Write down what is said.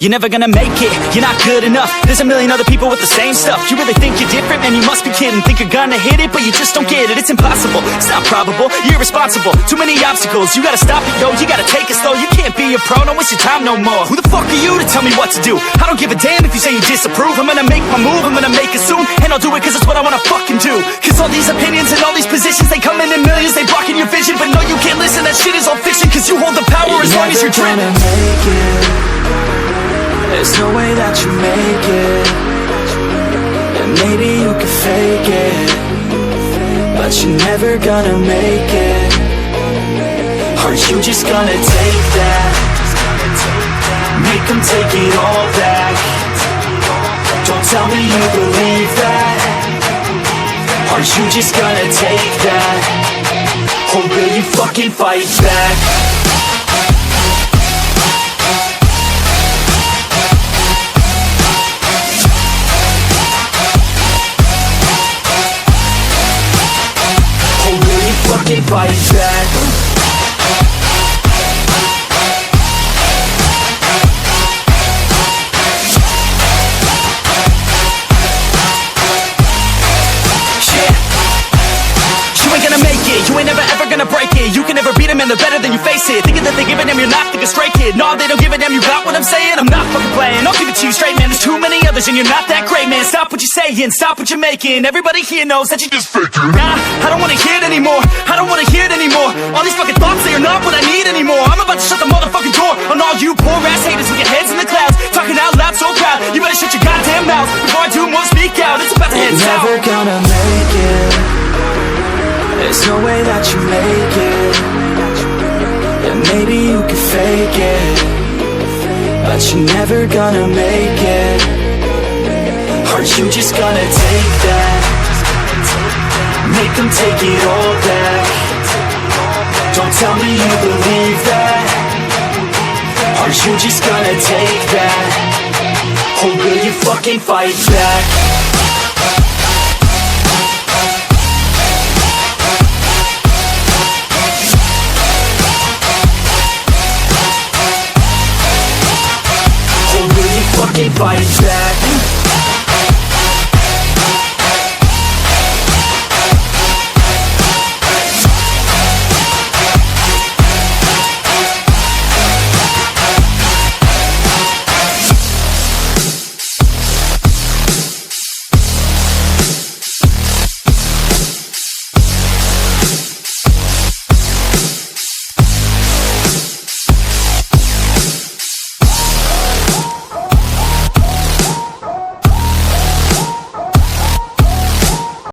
You're never gonna make it, you're not good enough. There's a million other people with the same stuff. You really think you're different? Man, you must be kidding. Think you're gonna hit it, but you just don't get it. It's impossible, it's not probable, you're irresponsible. Too many obstacles, you gotta stop it, yo. You gotta take it slow, you can't be a pro. Don't waste your time no more. Who the fuck are you to tell me what to do? I don't give a damn if you say you disapprove. I'm gonna make my move, I'm gonna make it soon. And I'll do it cause it's what I wanna fucking do. Cause all these opinions and all these positions, they come in millions, they blocking your vision. But no, you can't listen, that shit is all fiction. Cause you hold the power as long as you're dreaming. There's no way that you make it. And maybe you can fake it, but you're never gonna make it. Are you just gonna take that? Make them take it all back. Don't tell me you believe that. Are you just gonna take that? Or will you fucking fight back? Fucking fight back. You ain't never ever gonna break it. You can never beat them and they're better than you face it. Thinking that they give a damn, you're not thinking straight, kid. No, they don't give a damn, you got what I'm saying? I'm not fucking playing, I'll give it to you straight, man. There's too many others and you're not that great, man. Stop what you're saying, stop what you're making. Everybody here knows that you just faking. Nah, I don't wanna hear it anymore, I don't wanna hear it anymore. All these fucking thoughts, they are not what I need anymore. I'm about to shut the motherfucking door on all you poor ass haters with your heads in the clouds, talking out loud so proud. You better shut your goddamn mouth before I do more speak out. It's about to head south. You're never gonna make it. There's no way that you make it. And maybe you can fake it, but you're never gonna make it. Are you just gonna take that? Make them take it all back. Don't tell me you believe that. Are you just gonna take that? Or will you fucking fight back? Fucking fight back.